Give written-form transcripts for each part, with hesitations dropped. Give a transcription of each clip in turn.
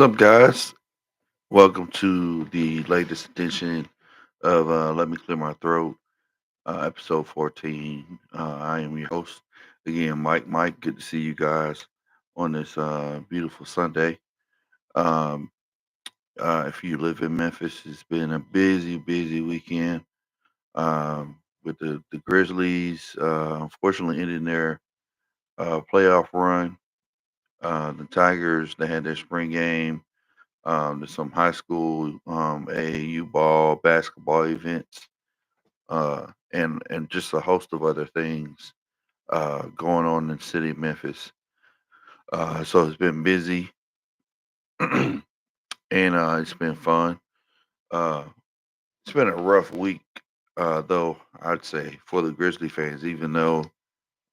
What's up, guys? Welcome to the latest edition of Let Me Clear My Throat, episode 14. I am your host, again, Mike. Mike, good to see you guys on this beautiful Sunday. Um, if you live in Memphis, it's been a busy weekend with the Grizzlies, unfortunately, ending their playoff run. The Tigers, they had their spring game. There's some high school AAU ball, basketball events, and just a host of other things going on in the city of Memphis. So it's been busy and it's been fun. Uh, it's been a rough week, though, I'd say, for the Grizzly fans, even though,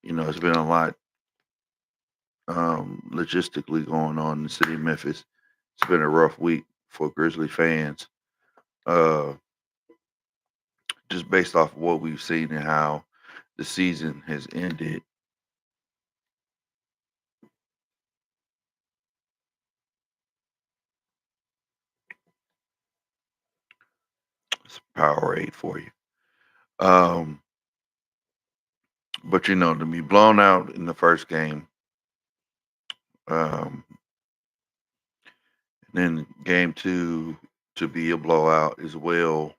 it's been a lot logistically going on in the city of Memphis. It's been a rough week for Grizzly fans. Uh, just based off of what we've seen and how the season has ended. It's Powerade for you. Um, but to be blown out in the first game, um, and then game two to be a blowout as well,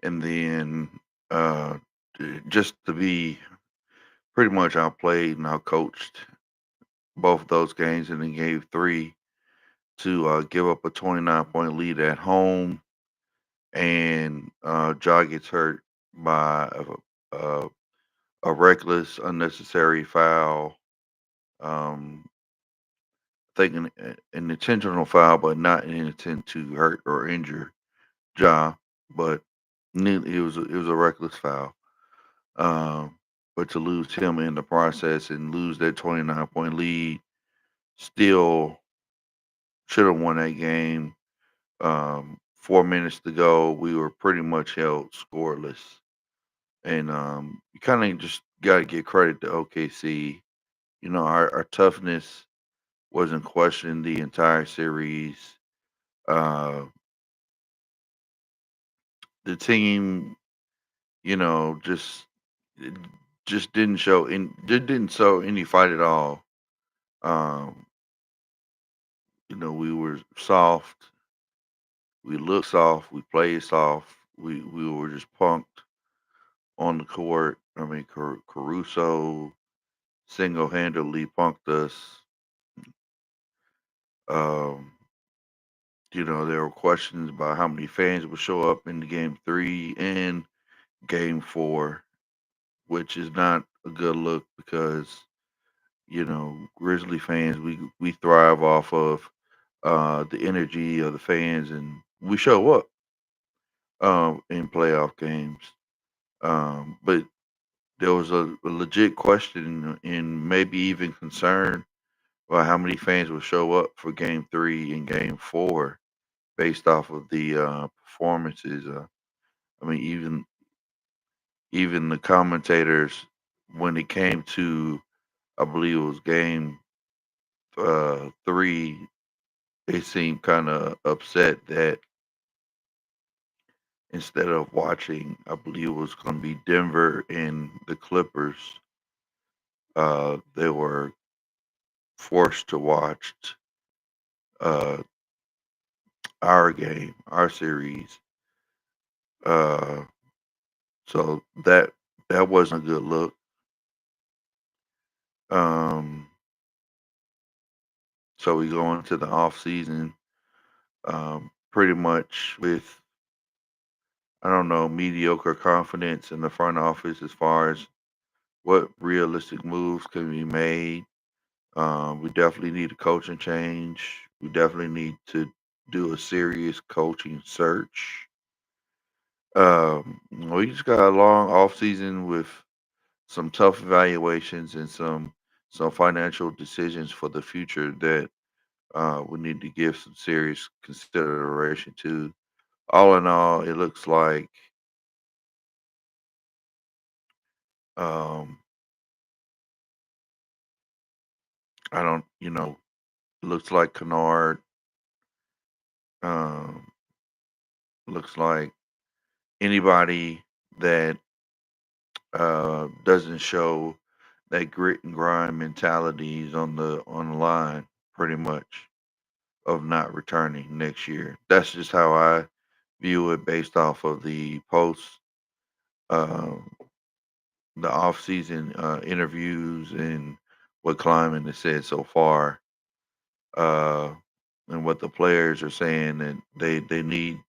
and then uh, just to be pretty much outplayed and outcoached both those games, and then game three to give up a 29-point lead at home, and Ja gets hurt by a, a reckless, unnecessary foul. Um, Thinking an intentional foul, but not an intent to hurt or injure Ja. But it was a reckless foul. Um, but to lose him in the process and lose that 29-point lead, still should have won that game. 4 minutes to go, we were pretty much held scoreless, and you kind of just got to give credit to OKC. Our toughness wasn't questioned the entire series. Uh, the team, just it just didn't show in didn't show any fight at all. Um, we were soft, we looked soft, we played soft, we were just punked on the court. I mean, Caruso single handedly punked us. Um, there were questions about how many fans would show up in the game three and game four, which is not a good look because Grizzly fans, we thrive off of the energy of the fans, and we show up in playoff games. But there was a legit question and maybe even concern about how many fans will show up for Game Three and Game Four based off of the performances. I mean, even the commentators, when it came to, I believe it was Game Three, they seemed kind of upset that instead of watching, I believe it was going to be Denver and the Clippers, they were forced to watch uh, our game, our series. Uh, so that wasn't a good look. Um, so we go into the off season pretty much with, I don't know, mediocre confidence in the front office as far as what realistic moves can be made. We definitely need a coaching change. We definitely need to do a serious coaching search. We just got a long off season with some tough evaluations and some financial decisions for the future that we need to give some serious consideration to. All in all, it looks like um, I don't, Looks like Kennard. Um, looks like anybody that doesn't show that grit and grind mentality is on the line, pretty much, of not returning next year. That's just how I view it based off of the posts, uh, the off-season interviews, and what Kleiman has said so far, uh, and what the players are saying. That they need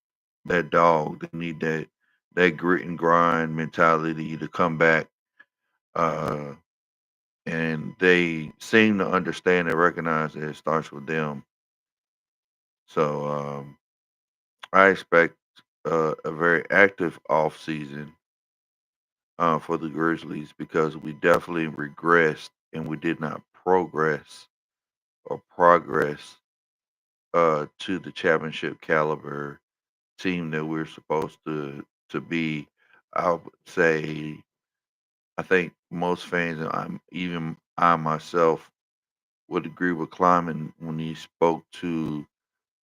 that dog. They need that grit and grind mentality to come back. Uh, and they seem to understand and recognize that it starts with them. So I expect a very active off season for the Grizzlies because we definitely regressed and we did not progress or progress to the championship caliber team that we're supposed to be. I would say I think most fans, and even I myself, would agree with Kleiman when he spoke to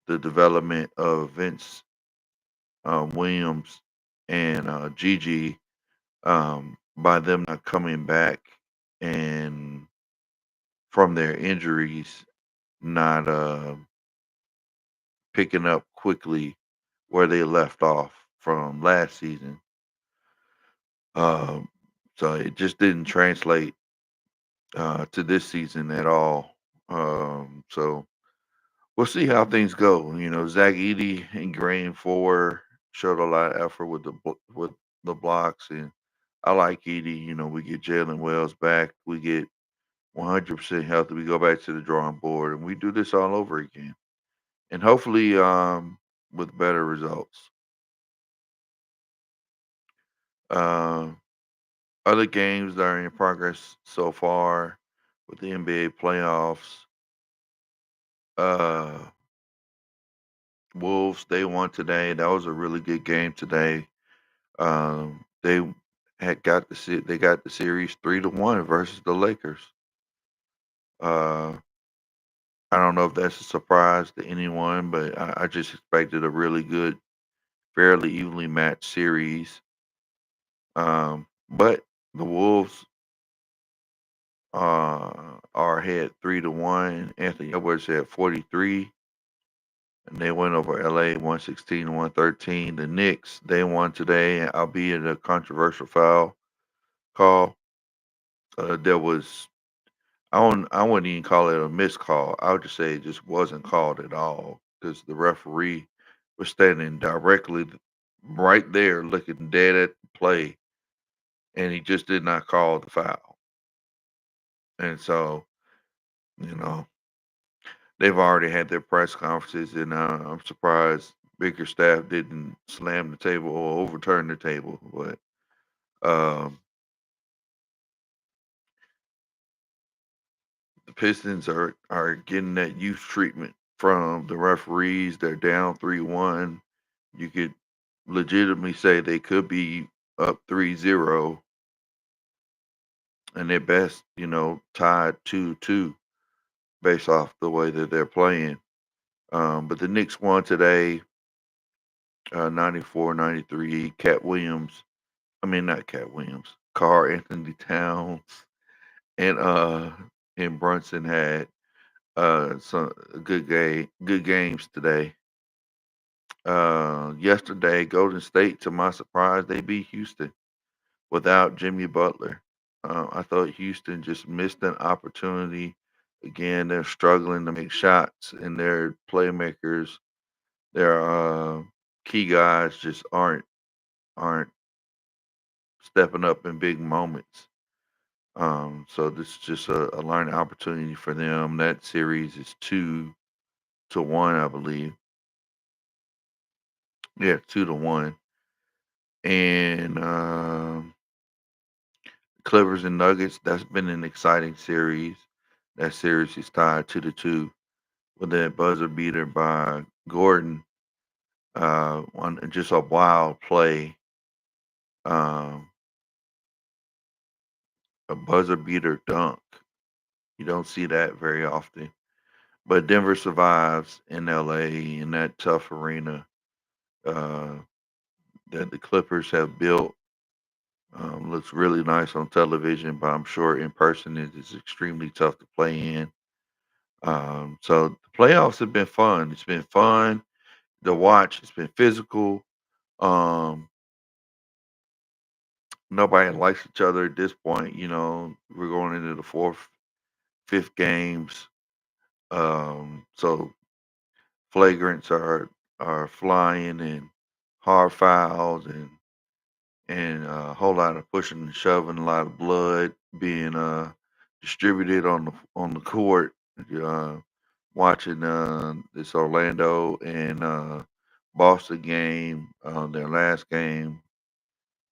the development of Vince Williams and Gigi, by them not coming back and from their injuries, not picking up quickly where they left off from last season. Um, so it just didn't translate to this season at all. So we'll see how things go. Zach Edey and Green Four showed a lot of effort with with the blocks, and I like Edey. We get Jalen Wells back, we get 100% healthy, we go back to the drawing board, and we do this all over again, and hopefully with better results. Uh, Other games that are in progress so far with the NBA playoffs. Uh, Wolves, they won today. That was a really good game today. They they got the series 3-1 versus the Lakers. Uh, I don't know if that's a surprise to anyone, but I just expected a really good, fairly evenly matched series. But the Wolves are ahead 3-1. Anthony Edwards had 43, and they went over LA 116 to 113. The Knicks, they won today, albeit a controversial foul call. There was I wouldn't even call it a missed call. I would just say it just wasn't called at all because the referee was standing directly right there, looking dead at the play, and he just did not call the foul. And so, you know, they've already had their press conferences, and I'm surprised bigger staff didn't slam the table or overturn the table. But um, the Pistons are getting that youth treatment from the referees. They're down 3-1. You could legitimately say they could be up 3-0, and at best, tied 2-2 based off the way that they're playing. But the Knicks won today, 94-93. Cat Williams, I mean not Cat Williams, Carl Anthony Towns and Brunson had some good games today. Yesterday, Golden State, to my surprise, they beat Houston without Jimmy Butler. I thought Houston just missed an opportunity. Again, they're struggling to make shots, and their playmakers, their key guys, just aren't stepping up in big moments. So this is just a learning opportunity for them. That series is 2-1, I believe. Yeah, 2-1. And Clippers and Nuggets, that's been an exciting series. That series is tied 2-2 with that buzzer beater by Gordon. On just a wild play. Um, a buzzer beater dunk. You don't see that very often. but Denver survives in LA in that tough arena uh, that the Clippers have built. Looks really nice on television, but I'm sure in person it is extremely tough to play in. So the playoffs have been fun. It's been fun to watch. It's been physical. Um, Nobody likes each other at this point. We're going into the fourth, fifth games. So flagrants are flying and hard fouls and a whole lot of pushing and shoving, a lot of blood being distributed on the court. Uh, Watching this Orlando and Boston game, their last game.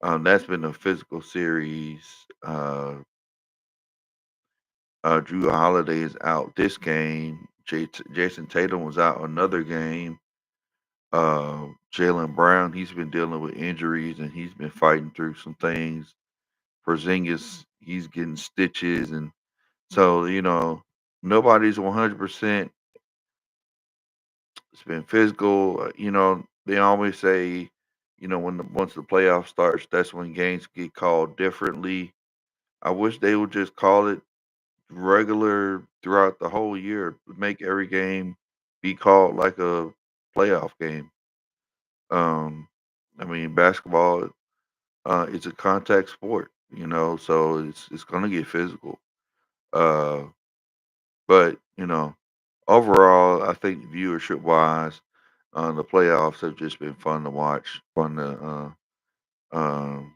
That's been a physical series. Uh, Drew Holiday is out this game. Jason Tatum was out another game. Jalen Brown, he's been dealing with injuries and he's been fighting through some things. Porzingis, he's getting stitches, and so nobody's 100%. It's been physical. They always say, once the playoff starts, that's when games get called differently. I wish they would just call it regular throughout the whole year. Make every game be called like a playoff game. Um, I mean, basketball, it's a contact sport, so it's gonna get physical. Uh, but overall, I think viewership wise, the playoffs have just been fun to watch, fun to um,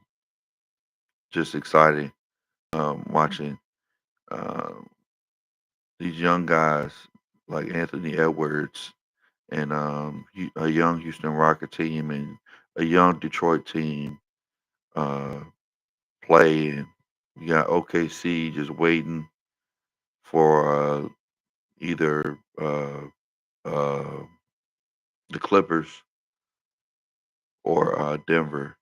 just exciting watching uh, these young guys like Anthony Edwards and a young Houston Rocket team and a young Detroit team uh, play. And you got OKC just waiting for either uh, the Clippers or Denver.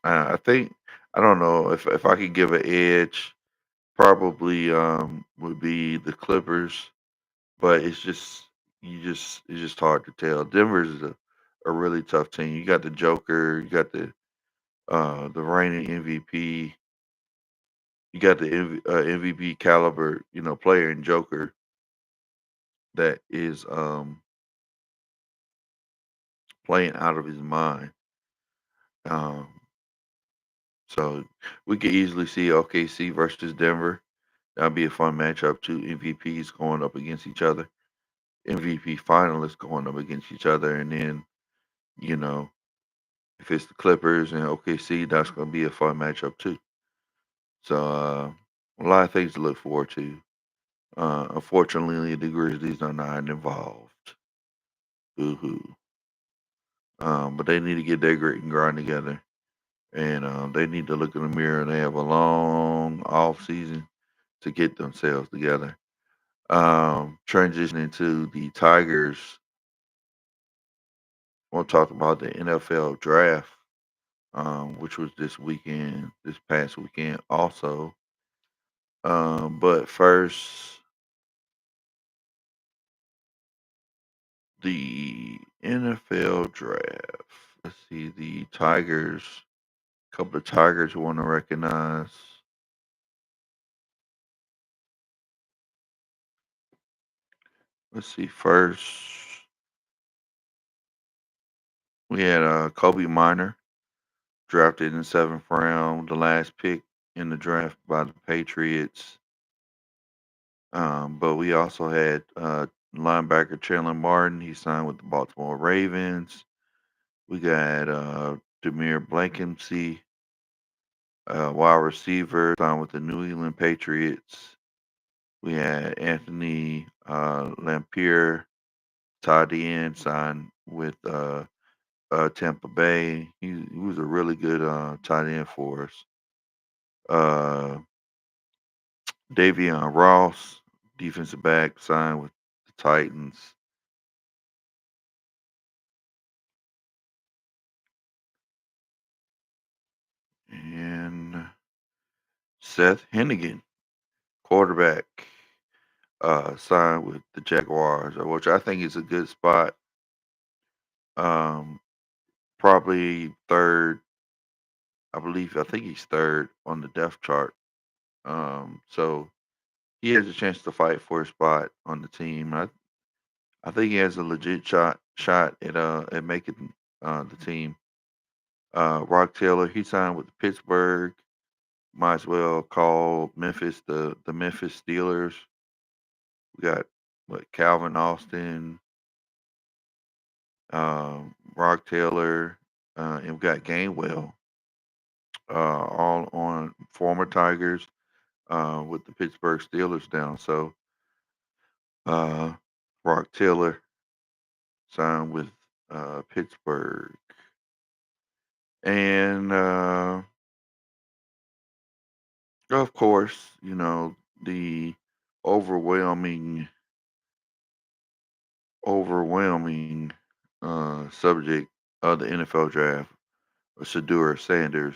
I think I don't know if I could give an edge, probably would be the Clippers, but it's just hard to tell. Denver's is a really tough team. You got the Joker, you got the reigning MVP, you got the MVP caliber, player in Joker that is playing out of his mind. Um, so we could easily see OKC versus Denver. That'd be a fun matchup. Two MVPs going up against each other. MVP finalists going up against each other, and then you know if it's the Clippers and OKC, that's going to be a fun matchup too. So a lot of things to look forward to. Unfortunately, the Grizzlies are not involved. Boo-hoo. But they need to get their grit and grind together, and they need to look in the mirror. They have a long off season to get themselves together. Transitioning to the Tigers, we'll talk about the NFL draft, which was this past weekend also. But first, the NFL draft. Let's see the Tigers. A couple of Tigers we want to recognize. Let's see. First, we had Kobe Minor drafted in the seventh round, the last pick in the draft by the Patriots. But we also had linebacker Chandler Martin. He signed with the Baltimore Ravens. We got Demir Blankenship, wide receiver, signed with the New England Patriots. We had Anthony Lampier, tight end, signed with Tampa Bay. He was a really good tight end for us. Uh, Davion Ross, defensive back, signed with the Titans. And Seth Hennigan, quarterback, signed with the Jaguars, which I think is a good spot. Um, Probably third, I believe. I think he's third on the depth chart. So he has a chance to fight for a spot on the team. I think he has a legit shot at making the team. Rock Taylor, he signed with Pittsburgh. Might as well call Memphis the Memphis Steelers. We got what Calvin Austin, Rock Taylor, and we got Gainwell, all on former Tigers with the Pittsburgh Steelers down. So uh, Rock Taylor signed with Pittsburgh, and of course, the overwhelming, overwhelming subject of the NFL draft, Shadeur Sanders,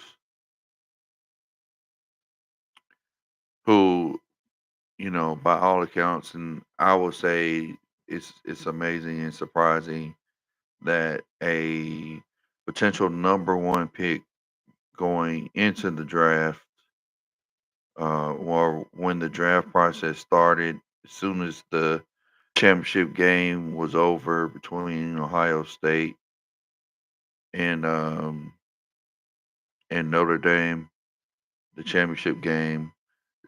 who, by all accounts, and I would say it's amazing and surprising that a potential number one pick going into the draft, or when the draft process started, as soon as the championship game was over between Ohio State and Notre Dame, the championship game.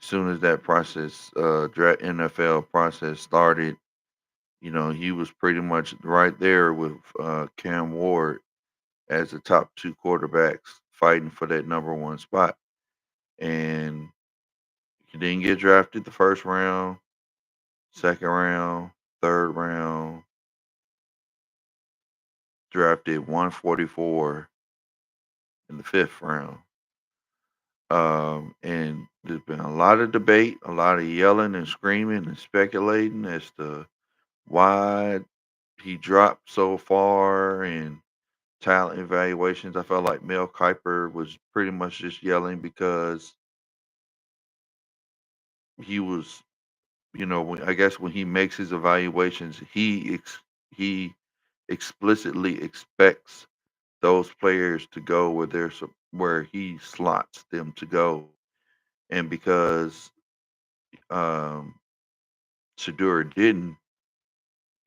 As soon as that process, NFL process started, he was pretty much right there with Cam Ward as the top two quarterbacks fighting for that number one spot. And he didn't get drafted the first round, second round, third round, drafted 144 in the fifth round. And there's been a lot of debate, a lot of yelling and screaming and speculating as to why he dropped so far and talent evaluations. I felt like Mel Kiper was pretty much just yelling because he was, I guess when he makes his evaluations, he explicitly expects those players to go where he slots them to go, and because um, Shadeur didn't,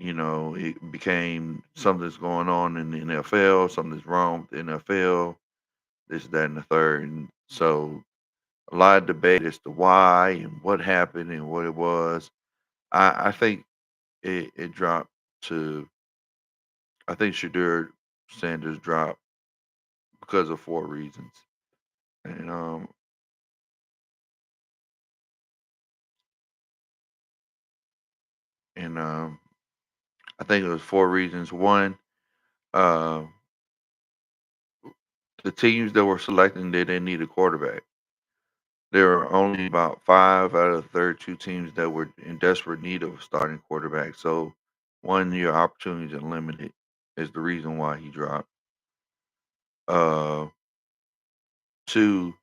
it became something's going on in the NFL, something's wrong with the NFL, this, that, and the third. And so a lot of debate as to why and what happened and what it was. I think it dropped to, I think Shadur Sanders dropped because of four reasons. And and I think it was four reasons. One, uh, the teams that were selecting, they didn't need a quarterback. There are only about five out of the 32 teams that were in desperate need of a starting quarterback. So, one, your opportunities are limited, is the reason why he dropped. Uh, Two,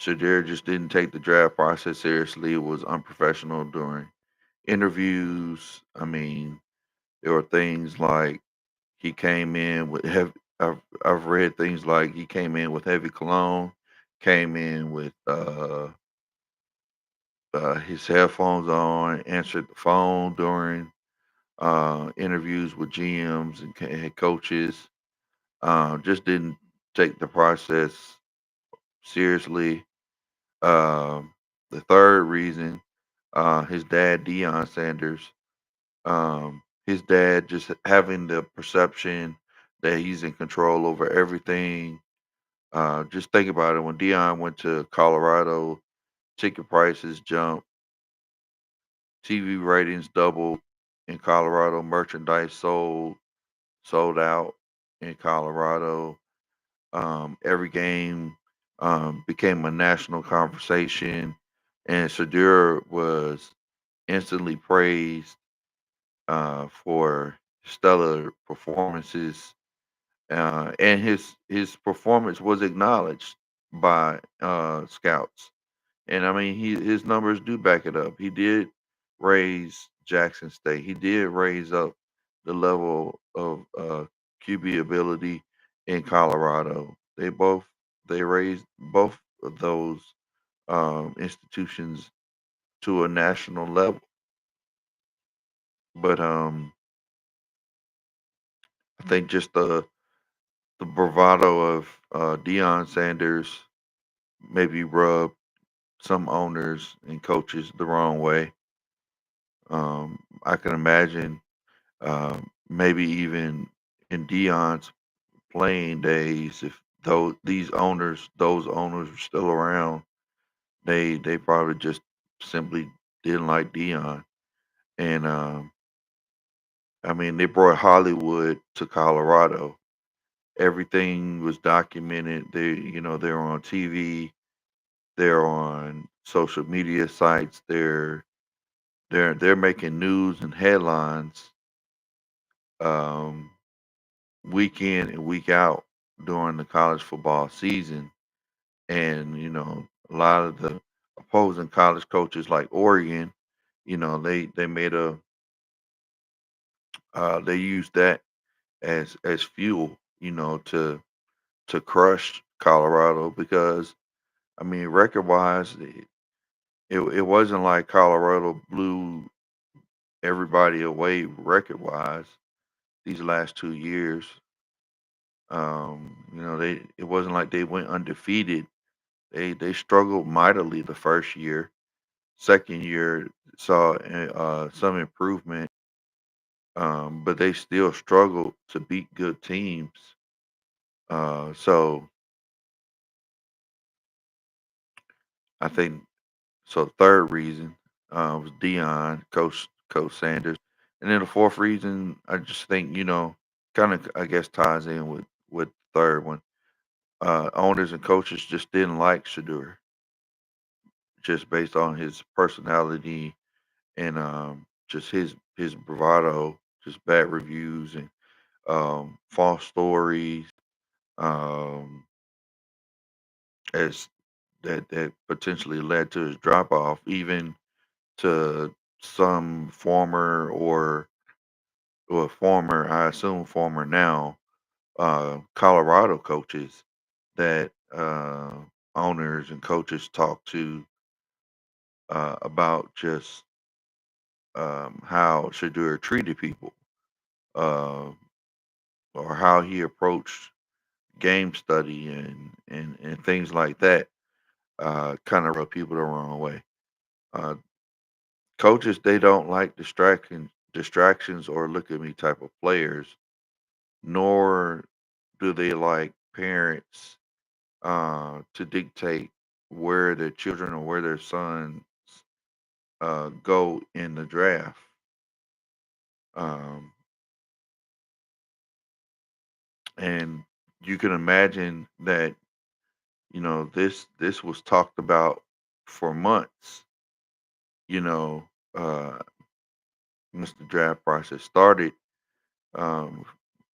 Shadir just didn't take the draft process seriously. It was unprofessional during interviews. I mean, there were things like he came in with heavy. I've read things like he came in with heavy cologne, came in with his headphones on, answered the phone during interviews with GMs and head coaches. Just didn't take the process seriously. The third reason, his dad, Deion Sanders, his dad just having the perception that he's in control over everything. Just think about it. When Deion went to Colorado, ticket prices jumped, TV ratings doubled in Colorado, merchandise sold out in Colorado. Every game became a national conversation, and Shadur was instantly praised for stellar performances, and his performance was acknowledged by scouts. And I mean, his numbers do back it up. He did. raise Jackson State. He did raise up the level of QB ability in Colorado. They raised both of those institutions to a national level. But I think just the bravado of Deion Sanders maybe rubbed some owners and coaches the wrong way. I can imagine maybe even in Deion's playing days, if those owners were still around, they probably just simply didn't like Deion. And I mean, they brought Hollywood to Colorado. Everything was documented. They're on TV, they're on social media sites, they're making news and headlines um, week in and week out during the college football season. And a lot of the opposing college coaches like Oregon, they made a they used that as fuel, to crush Colorado because I mean record wise it wasn't like Colorado blew everybody away record wise these last 2 years. They it wasn't like they went undefeated. They struggled mightily the first year. Second year saw some improvement, but they still struggled to beat good teams. So I think so. Third reason was Dion, Coach Sanders, and then the fourth reason I just think kind of I guess ties in with the third one. Owners and coaches just didn't like Shadur just based on his personality and just his bravado, just bad reviews and false stories, um, as that potentially led to his drop off, even to some former or former, I assume former now, Colorado coaches that owners and coaches talk to about just how Shadur treated people, uh, or how he approached game study and things like that. Kind of rub people the wrong way. Uh, Coaches they don't like distractions or look at me type of players, nor do they like parents to dictate where their children or where their sons go in the draft. Um, and you can imagine that this was talked about for months. You know, uh, once the draft process started, um,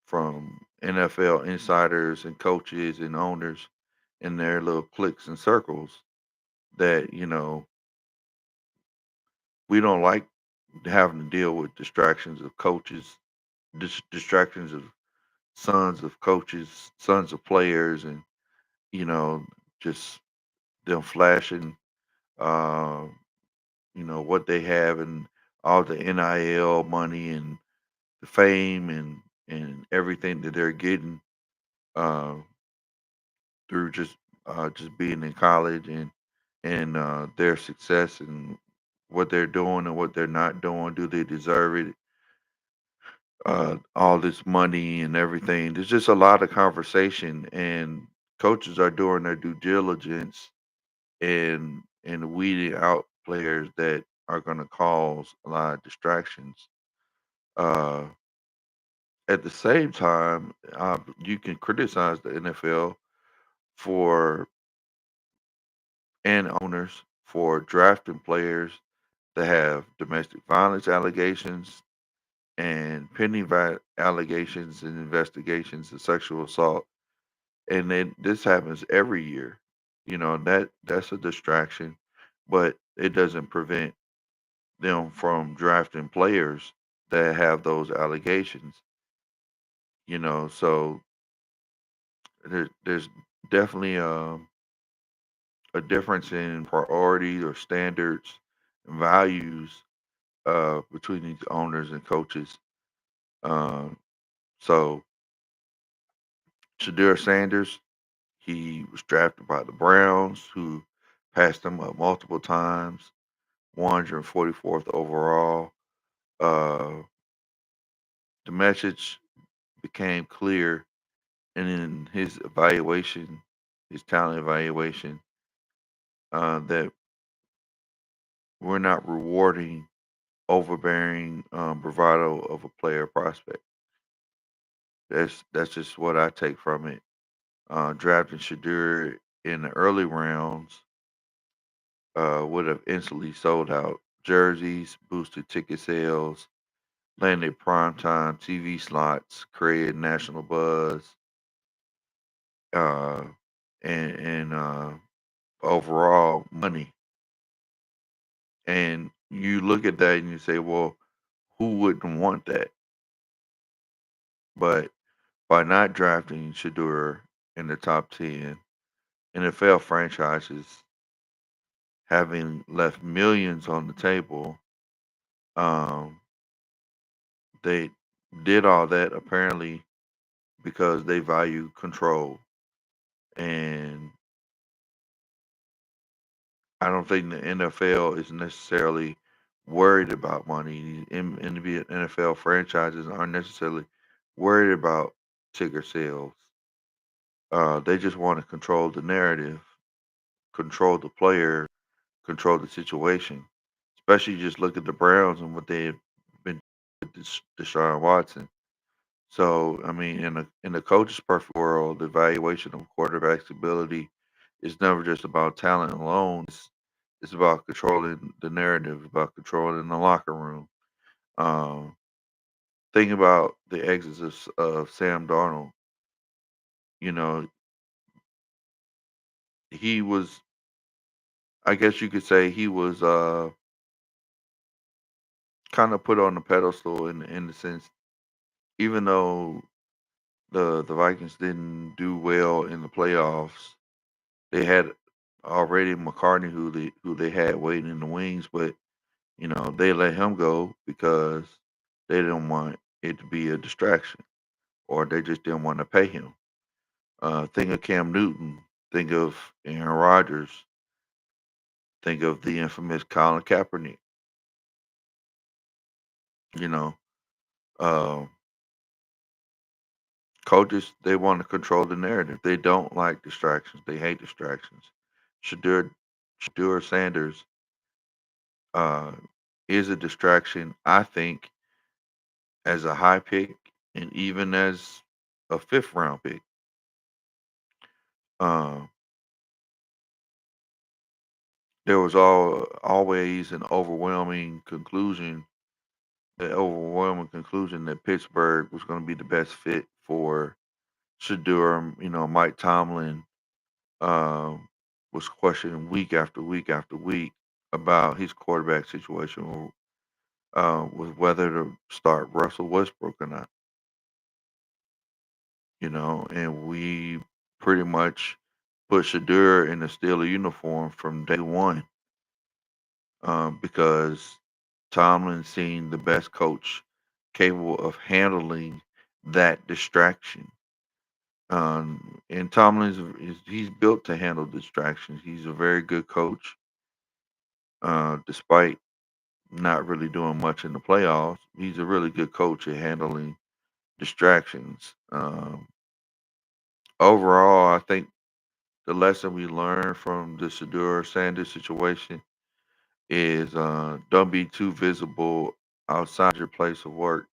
from NFL insiders and coaches and owners in their little cliques and circles that we don't like having to deal with distractions of coaches, distractions of sons of coaches, sons of players, and you know just them flashing, uh, what they have and all the NIL money and the fame and everything that they're getting uh, through just being in college and their success and what they're doing and what they're not doing. Do they deserve it? All this money and everything. There's just a lot of conversation, and coaches are doing their due diligence and weeding out players that are going to cause a lot of distractions. Uh, at the same time, you can criticize the NFL for and owners for drafting players that have domestic violence allegations and pending allegations and investigations of sexual assault. And then this happens every year. That's a distraction, but it doesn't prevent them from drafting players that have those allegations. So there's definitely a difference in priorities or standards and values between these owners and coaches. Um, so Shadur Sanders, he was drafted by the Browns, who passed him up multiple times, 144th overall. Uh, the message became clear, and in his evaluation, his talent evaluation, that we're not rewarding overbearing bravado of a player prospect. That's just what I take from it. Drafting Shadur in the early rounds would have instantly sold out jerseys, boosted ticket sales, landed primetime TV slots, created national buzz, uh, and overall money. And you look at that and you say, well, who wouldn't want that? But by not drafting Shadur in the top 10, NFL franchises having left millions on the table, um, they did all that apparently because they value control. And I don't think the NFL is necessarily worried about money. NFL franchises aren't necessarily worried about ticker sales. They just want to control the narrative, control the player, control the situation. Especially just look at the Browns and what they've been with Deshaun Watson. So I mean, in the coach's perfect world, the evaluation of quarterback's ability is never just about talent alone. It's about controlling the narrative, about controlling the locker room. Um, think about the exits of Sam Darnold. You know, he was, I guess you could say, he was kind of put on the pedestal in the sense, even though the Vikings didn't do well in the playoffs, they had already McCartney who they had waiting in the wings, but they let him go because they didn't want it to be a distraction, or they just didn't want to pay him. Think of Cam Newton. Think of Aaron Rodgers. Think of the infamous Colin Kaepernick. You know, uh, coaches, they want to control the narrative. They don't like distractions. They hate distractions. Shadur Shadur Sanders uh, is a distraction. I think as a high pick and even as a fifth round pick. Uh, there was always an overwhelming conclusion that Pittsburgh was going to be the best fit for Shadur. Mike Tomlin um, was questioning week after week after week about his quarterback situation, with whether to start Russell Westbrook or not. And we pretty much put Shadur in a Steeler uniform from day one, because Tomlin seen the best coach capable of handling that distraction. And he's built to handle distractions. He's a very good coach, despite not really doing much in the playoffs. He's a really good coach at handling distractions. Overall, I think the lesson we learned from the Shadur Sanders situation is, don't be too visible outside your place of work.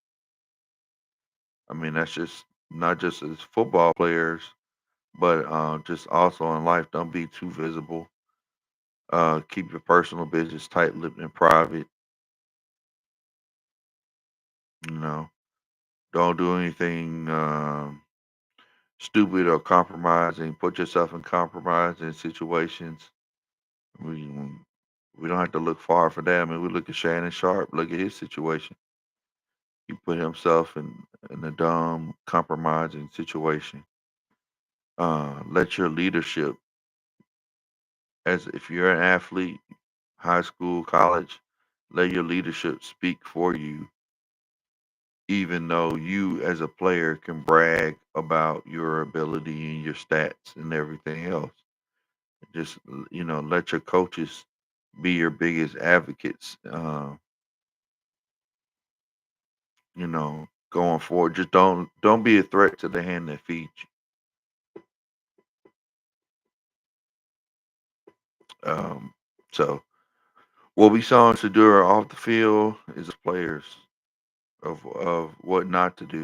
I mean, that's just not just as football players, but just also in life. Don't be too visible. Keep your personal business tight-lipped and private. You know, don't do anything stupid or compromising. Put yourself in compromising situations. We We don't have to look far for that. I mean, we look at Shannon Sharp. Look at his situation. He put himself in a dumb, compromising situation. Let your leadership, as if you're an athlete, high school, college, let your leadership speak for you, even though you as a player can brag about your ability and your stats and everything else. Just let your coaches be your biggest advocates. Going forward, just don't be a threat to the hand that feeds you. So what we saw in Shadura off the field is players of what not to do.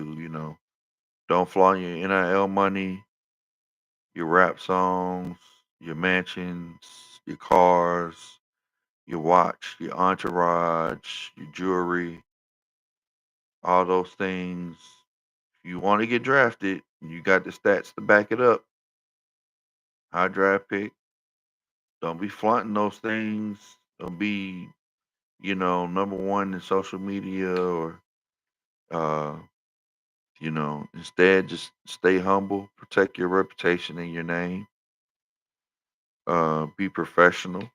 Don't flaunt your NIL money, your rap songs, your mansions, your cars, your watch, your entourage, your jewelry, all those things. If you want to get drafted, you got the stats to back it up. High draft pick. Don't be flaunting those things. Don't be, number one in social media or, uh, instead just stay humble, protect your reputation and your name, be professional,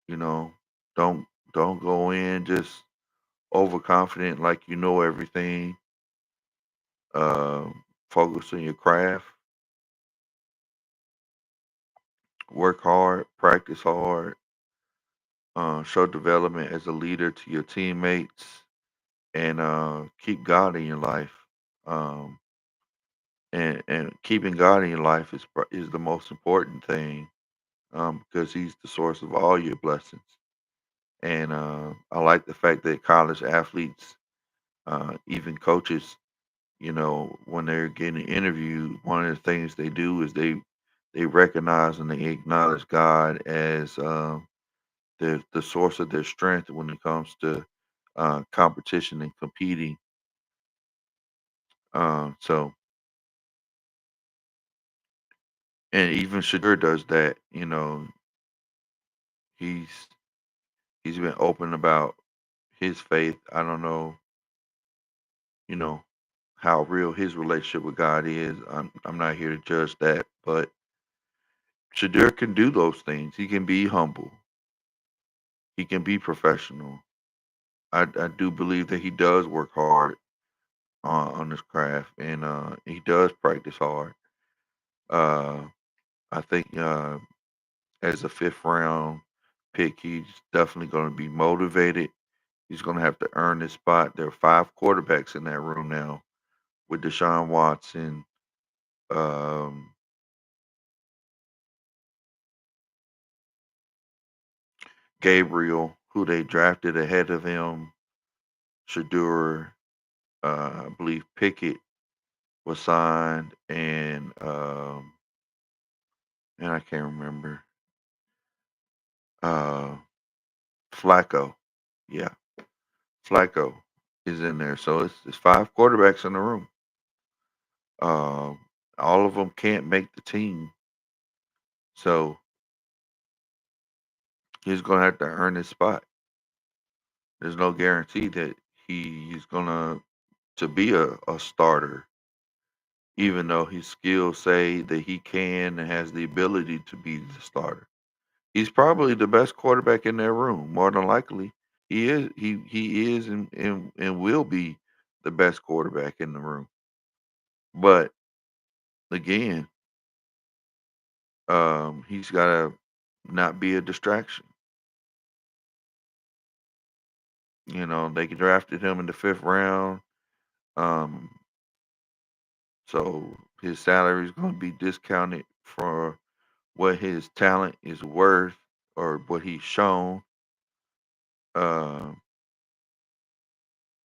you know, don't don't go in just overconfident like you know everything. Uh, Focus on your craft, work hard, practice hard, show development as a leader to your teammates, and keep God in your life. Um, and keeping God in your life is the most important thing, because He's the source of all your blessings. And I like the fact that college athletes, even coaches, when they're getting interviewed, one of the things they do is they recognize and they acknowledge God as the source of their strength when it comes to competition and competing. So, and even Shadur does that. He's he's been open about his faith. I don't know, you know, how real his relationship with God is. I'm not here to judge that, but Shadur can do those things. He can be humble. He can be professional. I do believe that he does work hard on his craft, and he does practice hard. Uh, I think as a fifth round pick, he's definitely going to be motivated. He's going to have to earn his spot. There are five quarterbacks in that room now with Deshaun Watson, um, Gabriel, who they drafted ahead of him, Shadur, I believe Pickett was signed, and I can't remember. Uh, Flacco, yeah, Flacco is in there. So it's five quarterbacks in the room. Um, all of them can't make the team, so he's gonna have to earn his spot. There's no guarantee that he's gonna to be a starter, even though his skills say that he can and has the ability to be the starter. He's probably the best quarterback in that room. More than likely, he is and will be the best quarterback in the room. But again, he's got to not be a distraction. They drafted him in the fifth round, um, so his salary is going to be discounted for what his talent is worth or what he's shown. Uh,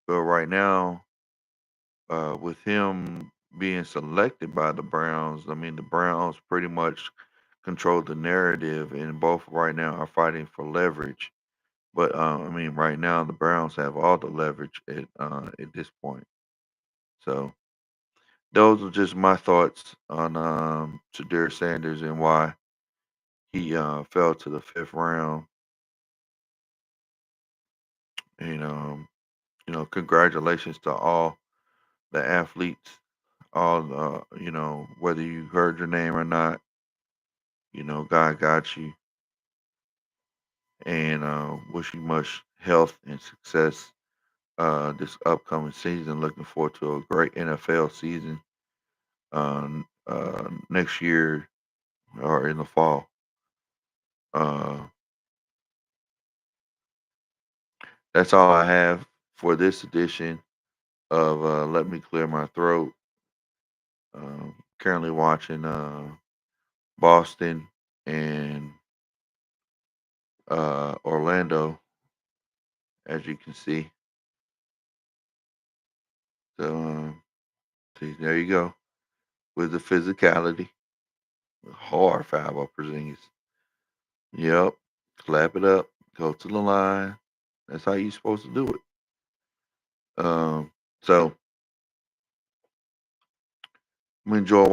but right now, with him being selected by the Browns, I mean, the Browns pretty much control the narrative, and both right now are fighting for leverage. But I mean, right now the Browns have all the leverage at this point. So those are just my thoughts on Shadir Sanders and why He fell to the fifth round, and congratulations to all the athletes, all whether you heard your name or not, God got you, and wish you much health and success this upcoming season. Looking forward to a great NFL season next year or in the fall. Uh, that's all I have for this edition of Let Me Clear My Throat. Currently watching Boston and Orlando, as you can see. So, see, there you go with the physicality. Hard foul by Porzingis. Yep, clap it up, go to the line. That's how you're supposed to do it. So I'm enjoy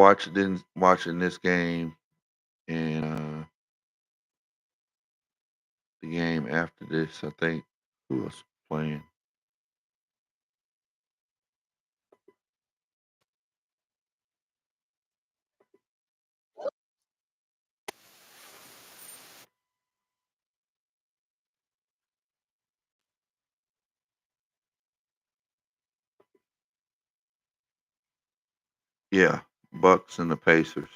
watching this game and the game after this. I think who else playing? Yeah, Bucks and the Pacers.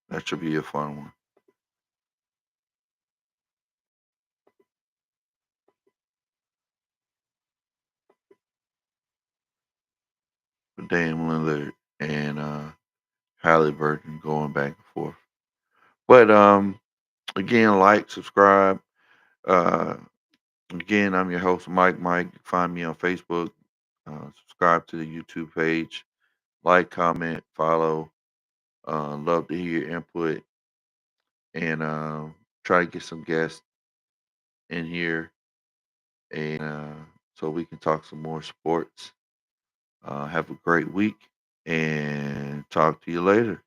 That should be a fun one. Dame Lillard and Halliburton going back and forth. But again, like, subscribe. Uh, again, I'm your host, Mike. Mike, find me on Facebook. Subscribe to the YouTube page. Like, comment, follow. Love to hear your input and try to get some guests in here and so we can talk some more sports. Have a great week and talk to you later.